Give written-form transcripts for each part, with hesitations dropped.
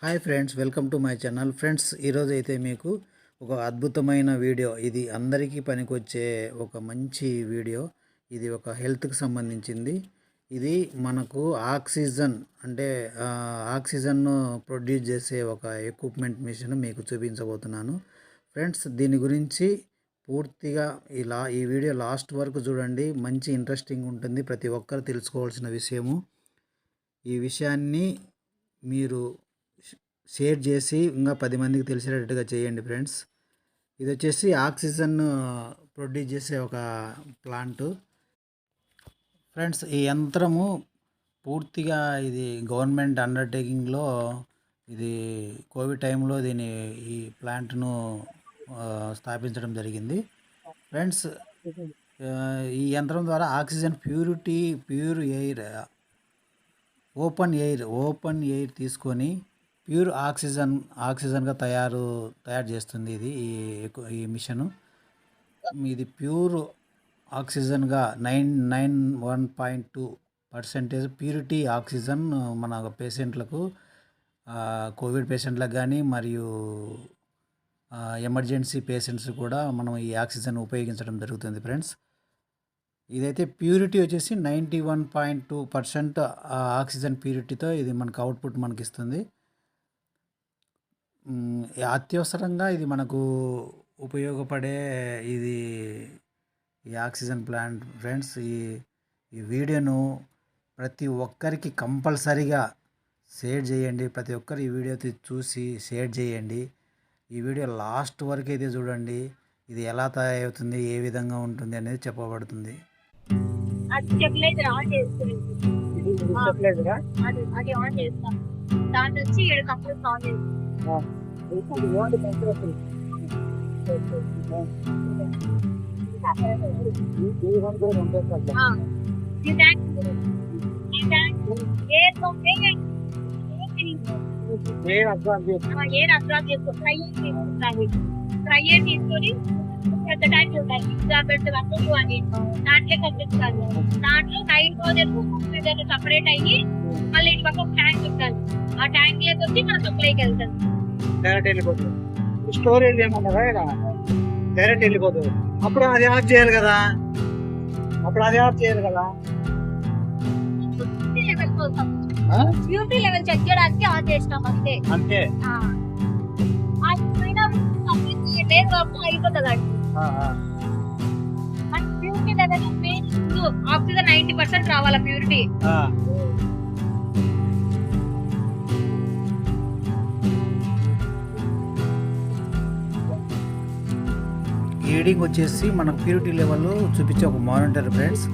Hi friends, welcome to my channel. Friends, ఈరోజు అయితే మీకు ఒక అద్భుతమైన వీడియో. ఇది అందరికీ పనికొచ్చే ఒక మంచి వీడియో. ఇది ఒక హెల్త్కి సంబంధించింది. ఇది మనకు ఆక్సిజన్ అంటే ఆక్సిజన్ను ప్రొడ్యూస్ చేసే ఒక ఎక్విప్మెంట్ మిషన్ మీకు చూపించబోతున్నాను. ఫ్రెండ్స్, దీని గురించి పూర్తిగా ఈ వీడియో లాస్ట్ వరకు చూడండి. మంచి ఇంట్రెస్టింగ్ ఉంటుంది. ప్రతి ఒక్కరు తెలుసుకోవాల్సిన విషయము. ఈ విషయాన్ని మీరు షేర్ చేసి ఇంకా 10 మందికి తెలిసేటట్టుగా చేయండి ఫ్రెండ్స్. ఇది వచ్చేసి ఆక్సిజన్ ప్రొడ్యూస్ చేసే ఒక ప్లాంట్. ఫ్రెండ్స్, ఈ యంత్రము పూర్తిగా ఇది గవర్నమెంట్ అండర్టేకింగ్లో ఇది కోవిడ్ టైంలో ఈ ప్లాంట్ను స్థాపించడం జరిగింది. ఫ్రెండ్స్, ఈ యంత్రం ద్వారా oxygen pure air open air తీసుకొని ప్యూర్ ఆక్సిజన్గా తయారు చేస్తుంది ఈ మిషను. ఇది ప్యూర్ ఆక్సిజన్గా 91.2% ప్యూరిటీ ఆక్సిజన్ మన పేషెంట్లకు, కోవిడ్ పేషెంట్లకు కానీ మరియు ఎమర్జెన్సీ పేషెంట్స్ కూడా మనం ఈ ఆక్సిజన్ ఉపయోగించడం జరుగుతుంది ఫ్రెండ్స్. ఇదైతే ప్యూరిటీ వచ్చేసి 91.2% ఆక్సిజన్ ప్యూరిటీతో ఇది మనకు అవుట్పుట్ మనకి ఇస్తుంది. అత్యవసరంగా ఇది మనకు ఉపయోగపడే ఈ ఆక్సిజన్ ప్లాంట్ ఫ్రెండ్స్. ఈ వీడియోను ప్రతి ఒక్కరికి కంపల్సరీగా షేర్ చేయండి. ప్రతి ఒక్కరు ఈ వీడియో చూసి షేర్ చేయండి. ఈ వీడియో లాస్ట్ వరకు అయితే చూడండి. ఇది ఎలా తయారవుతుంది, ఏ విధంగా ఉంటుంది అనేది చెప్పబడుతుంది. తీసుకొని పెద్ద ట్యాంక్ ఉంటాయి, దాంట్లో కనిపిస్తాను. దాంట్లో నైట్రోజన్ సపరేట్ అయ్యి మళ్ళీ ఇటు పక్క ఒక ట్యాంక్ ఉంటుంది. ఆ ట్యాంక్ లోకి వచ్చి మన సప్లైకి వెళ్తాం. డైరెక్ట్ వెళ్ళిపోతుంది. స్టోరేజ్ ఏమన్నారా డైరెక్ట్ వెళ్ళిపోతుంది. అప్పుడు అది ఆఫ్ చేయాలి కదా. ప్యూరిటీ లెవెల్ చెక్ చేయడానికి ఆన్ చేసినాం అంతే. అయిపోతుంది ప్యూరిటీ లెవెల్. ఆక్సిజన్ 90% రావాలా ప్యూరిటీ. రీడింగ్ వచ్చేసి మనకు ప్యూరిటీ లెవెల్ చూపించే ఒక మానిటర్ ఫ్రెండ్స్.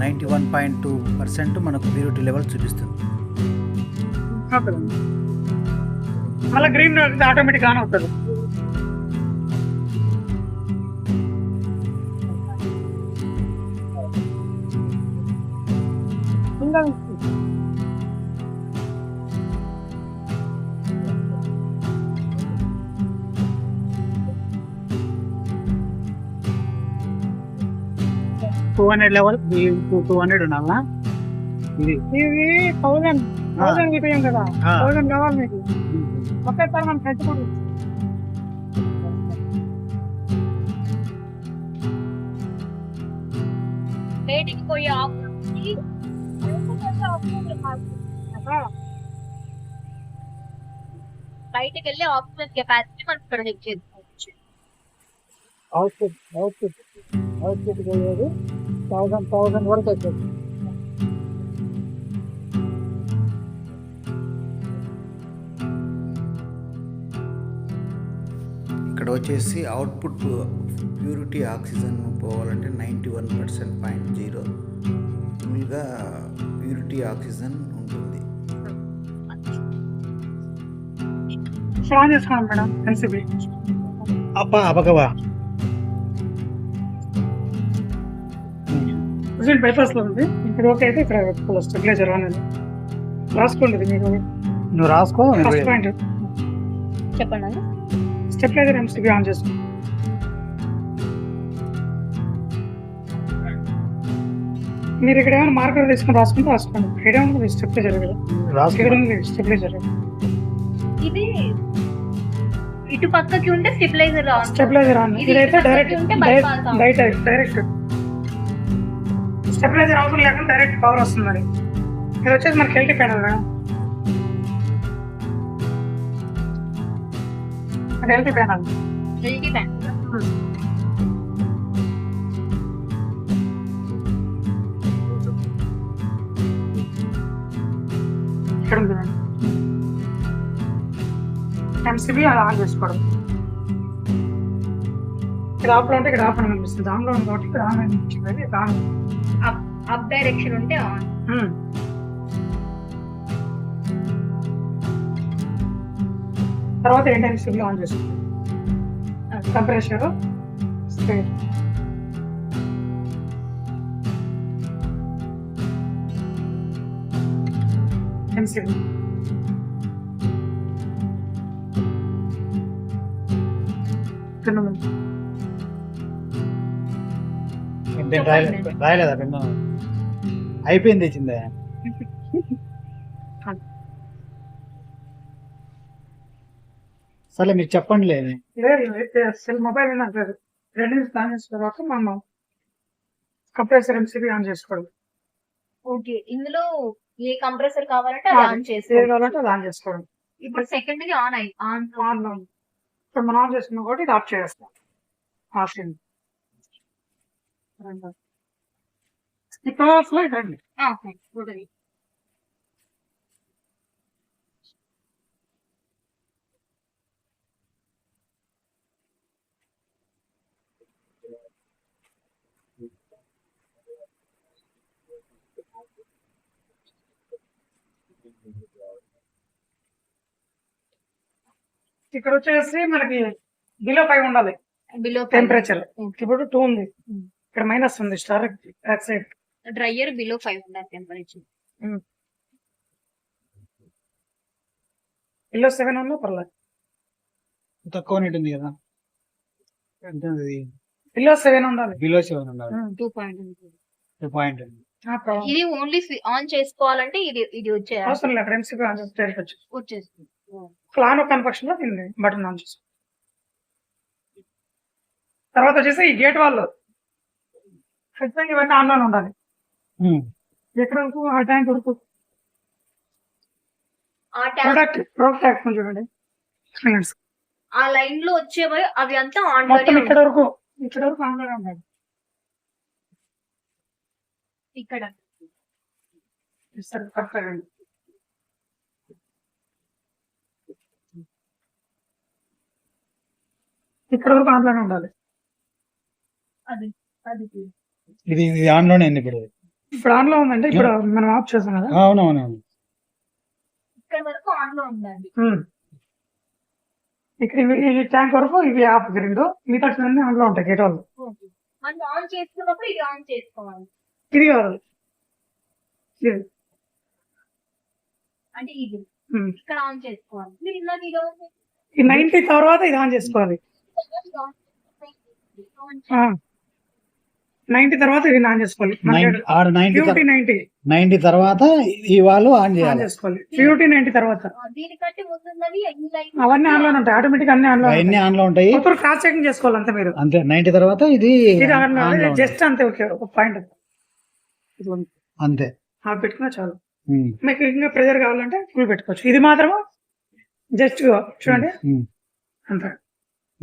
91.2% మనకు ప్యూరిటీ లెవెల్ చూపిస్తుంది. మళ్ళీ గ్రీన్ ఆటోమేటిక్ ఆన్ అవుతుంది. లెవెల్ 200 ఉండాలా. ఇది 1000 ఇపోయాం కదా. 1000 కావాలి మీకు. ఒకేసారి మనం పెట్టుకోండి. బయటికి పోయి బయటకు వెళ్ళి ఆక్సిజన్ కెపాసిటీ మనం ప్రొడక్ట్ చేసుకోవచ్చు. అవుట్పుట్ పోయేది 1000 వరకు వచ్చేది. ఇక్కడ వచ్చేసి అవుట్పుట్ ప్యూరిటీ ఆక్సిజన్ పోవాలంటే 91.0 ఫుల్గా ప్యూరిటీ ఆక్సిజన్ ఉంటుంది. ఆన్ చేసుకోండి మేడం. ఎన్సిబి అబ్బా బైపాస్ లో ఉంది. ఇక్కడ ఓకే అయితే ఇక్కడ స్టెబిలైజర్ అనేది రాసుకోండి. మీకు నువ్వు రాసుకో. ఫస్ట్ పాయింట్ చెప్పండి. స్టెబిలైజర్ ఎంసిబి ఆన్ చేసుకోండి. మీరు ఇక్కడ ఏమైనా మార్కర్ తీసుకుని రాసుకుంటే రాసుకోండి. ఐడియా ఉంది స్టెబిలైజర్ కదా. ఇక్కడ ఉంది స్టెబిలైజర్. ఇది ఇటు పక్కకి ఉంటే స్టెబిలైజర్ ఆన్. Stabiliser on. ఇది ఇదైతే ఇటు డైరెక్ట్ పక్కకి ఉంటే bypass ఆన్. డైరెక్ట్ స్టెబిలైజర్ అవసరం లేకుండా డైరెక్ట్ పవర్ వస్తుంది. మరి ఇది వచ్చేసి మనకి ఎల్టీ ప్యానల్ మేడం. అది ఎల్టీ ప్యానల్. LT pan. ఇక్కడ ఉంది మేడం. ఎంసీబీ అలా ఆన్ చేసుకోవడం. ఇక్కడ ఆఫ్లో ఉంటే ఇక్కడ ఆఫ్ అని కనిపిస్తుంది. దానిలో ఉంది కాబట్టి ఇక్కడ ఆన్ అనిపించింది. ఇది ఆన్. అప్ డైరెక్షన్ ఉంటే ఆన్. తర్వాత ఏంటి ఎంసీబీ ఆన్ చేసుకోండి. కంప్రెషర్ స్పేర్ ఎంసీబీ రాయలేదా పెన్ను అయిపోయింది ఇచ్చిందే. సరే మీరు చెప్పండి. లేదు సెల్ మొబైల్ రెండు ఆన్ చేసిన తర్వాత మనం కంప్రెసర్ ఎంసీబీ ఆన్ చేసుకోవడం. ఓకే, ఇందులో ఏ కంప్రెసర్ కావాలంటే అది ఆన్ ఏది చేసుకోవాలి. కావాలంటే అది ఆన్ చేసుకోవడం. ఇప్పుడు సెకండ్ ది ఆన్ అయ్యి ఆన్ ఆన్ ఇప్పుడు మనం ఆన్ చేసుకున్న కాబట్టి ఇది ఆఫ్ చేస్తాం. ఆఫ్ చేయండి. ఇప్పుడు రండి. ఉంటుంది. ఇక్కడ వచ్చేసి మనకి బిలో 5 ఉండాలి బిలో టెంపరేచర్. ఇప్పుడు 2 ఉంది. ఇక్కడ మైనస్ ఉంది. Star back side dryer below 5 ఉండాలి టెంపరేచర్. బిలో 7 ఉన్నా పర్లేదు. తక్కువ ఉంది కదా. బిలో 7 ఉండాలి. బిలో 7 ఉండాలి. 2 ఇది ఓన్లీ ఆన్ చేసుకోవాలంటే ఇది ఇది వచ్చేయాలి. అవసరం లేదు. అక్కడ ఎంసీబీ ఆన్ చేసుకోవచ్చు. వచ్చేస్తుంది. ఫ్లాన్ కన్ఫెక్షన్ లో దీన్ని బటన్ ఆన్ చేసుకో. తర్వాత వచ్చేసి ఈ గేట్ వాళ్ళు ఖచ్చితంగా ఇవన్నీ ఆన్లైన్ ఉండాలి. ఎక్కడ వరకు ఆ ట్యాంక్ వరకు ఆ ట్యాంక్ ప్రోడక్ట్ కొంచెం చూడండి. ఆ లైన్ లో వచ్చేవి అవి అంతా ఆన్ మొత్తం ఇక్కడ వరకు ఆన్లైన్ ఉండాలి. ఇక్కడ ఇక్కడ వరకు ఆన్లైన్ ఉండాలి. అది అది ఇది ఇది ఆన్ లోనే ఉంది. ఇప్పుడు ఇప్పుడు ఆన్ లో ఉందంటే ఇప్పుడు మనం ఆఫ్ చేసాం కదా. అవునవునవును. ఇక్కడ వరకు ఆన్ లో ఉండాలి. ఇక్కడ ఈ ట్యాంక్ వరకు ఇవి ఆఫ్ రెండు. మిగతా అన్ని ఆన్ లో ఉంటాయి గేట్ వాళ్ళు. మనం ఆన్ చేసుకున్నప్పుడు ఇది ఆన్ చేసుకోవాలి. ఇది కావాలి. అంటే ఇది ఇక్కడ ఆన్ చేసుకోవాలి. మీరు ఇందాక ఇది ఆన్ ఈ 90 తర్వాత ఇది ఆన్ చేసుకోవాలి. 90 తర్వాత ఇది ఆన్ చేసుకోవాలి. 90 తర్వాత ఈ వాళ్ళు ఆన్ చేయాలి. చేసుకోవాలి. ప్యూరిటీ 90 తర్వాత దీనికంటే ముందున్నది అవన్నీ ఆన్ లో ఉంటాయి. ఆటోమేటిక్ అన్ని ఆన్ లో ఉంటాయి. క్రాస్ చెకింగ్ చేసుకోవాలి అంతే మీరు. అంతే. 90 తర్వాత ఇది జస్ట్ అంతే. ఓకే, ఒక పాయింట్ అంతే పెట్టుకున్నా చాలు. మీకు ఇంకా ప్రెజర్ కావాలంటే ఫుల్ పెట్టుకోవచ్చు. ఇది మాత్రం జస్ట్ చూడండి అంతే.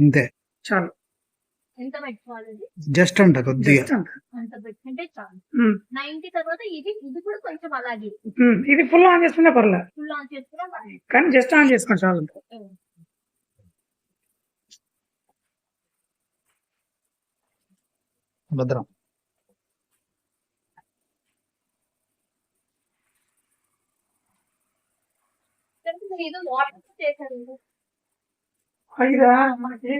అంతే చాలు. ఎంత పెట్టుకోవాలి? జస్ట్ అంట కొద్దిగా అంత పెట్టుకుంటే చాలు. 90 తర్వాత ఇది ఇది కూడా కొంచెం అలాగే. ఇది ఫుల్ ఆన్ చేసుకున్నా పర్లేదు. ఫుల్ ఆన్ చేసుకున్నా కానీ జస్ట్ ఆన్ చేసుకోండి చాలు. భద్రం. ఏదో వాటర్ చేశారు. అయిదా మనకి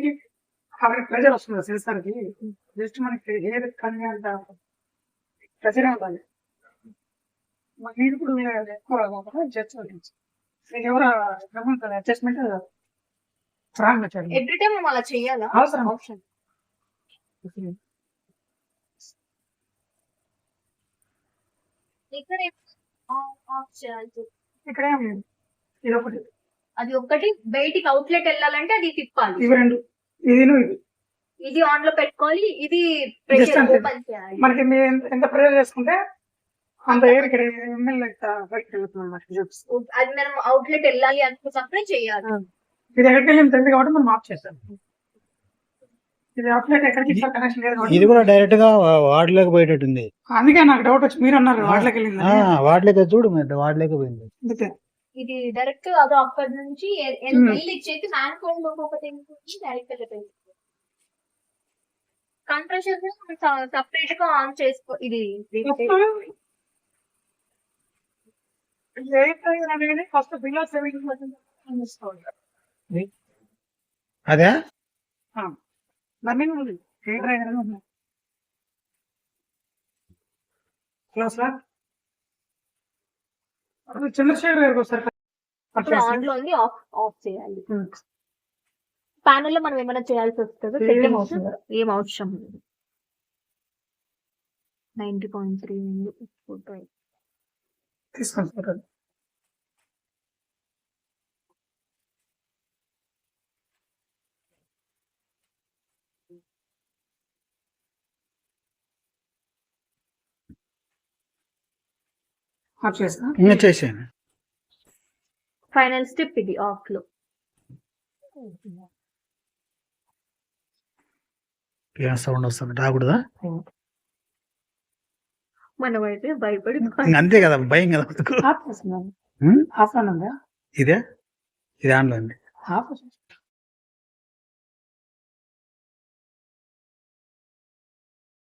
అక్కడ ప్రెజర్ వస్తుంది సెన్సార్ కి. జస్ట్ మనకి హెయిర్ కానీ అంత ప్రెజర్ ఉండాలి. మీరు ఇప్పుడు ఎక్కువ జస్ట్ ఎవరు అడ్జస్ట్మెంట్ రాంగ్ వచ్చారు. ఎవ్రీ టైం మనం అలా చేయాలా? అవసరం. ఆప్షన్ ఇక్కడ ఆఫ్ చేయాలి. ఇక్కడ ఏం లేదు. ఇది ఒకటి అది ఒక్కటి. బయటికి అవుట్లెట్ వెళ్ళాలంటే అది తిప్పాలి. ఇవి రెండు, ఇది ఇది ఇది ఆన్ లో పెట్టుకోవాలి, ఇది Just ప్రెషర్ అంతే. ఓపెన్ చేయాలి. మనకి మీరు ఎంత ప్రెజర్ చేసుకుంటే అంత ఎయిర్ ఇక్కడ ఎమ్మెల్యే బయటకు వెళ్తుంది అన్నమాట. అది మనం అవుట్లెట్ వెళ్ళాలి అనుకున్నప్పుడే చేయాలి. ఇది ఎక్కడికి వెళ్ళింది తెలియదు కాబట్టి మనం ఆఫ్ చేస్తాం. ఇది అవుట్లెట్ ఎక్కడికి కనెక్షన్ లేదు కాబట్టి ఇది కూడా డైరెక్ట్ గా వాడలేక పోయేటట్టుంది. అందుకే నాకు డౌట్ వచ్చి మీరు అన్నారు వాటిలోకి వెళ్ళింది వాడలేక చూడు మరి వాడలేక పోయింది. అందుకే ఇది డైరెక్ట్ అది అక్కడి నుంచి వెళ్ళి ఇచ్చేసి మ్యాన్ఫోల్డ్ ఒకటి డైరెక్ట్ వెళ్ళిపోయింది. కంప్రెషర్ సపరేట్ గా ఆన్ చేసుకో. ఇది ఫస్ట్ బిలో 70% అదే రన్నింగ్ ఉంది. ఎయిర్ డ్రైవర్ ఉంది. క్లోజ్ లా చంద్రశేఖర్ గారికి ఒకసారి ఆన్ లో ఉంది, ఆఫ్ చేయాలి. ప్యానెల్ లో మనం ఏమైనా చేయాల్సి వస్తుందో ఏం settings అవసరం లేదు. ఏం అవసరం లేదు. 90.3 ఉంది. తీసుకోండి ఫోటో. ఆఫ్ చేస్తా. ఇంకా చేసాను. ఫైనల్ స్టెప్ ఇది ఆఫ్ లో. సౌండ్ వస్తుంది రాకూడదా? మనం అయితే భయపడి ఇంక అంతే కదా, భయం కదా. ఆఫ్ చేస్తున్నాను. ఆఫ్ లో ఉందా? ఇదే ఇది ఆన్లో ఉంది. ఆఫ్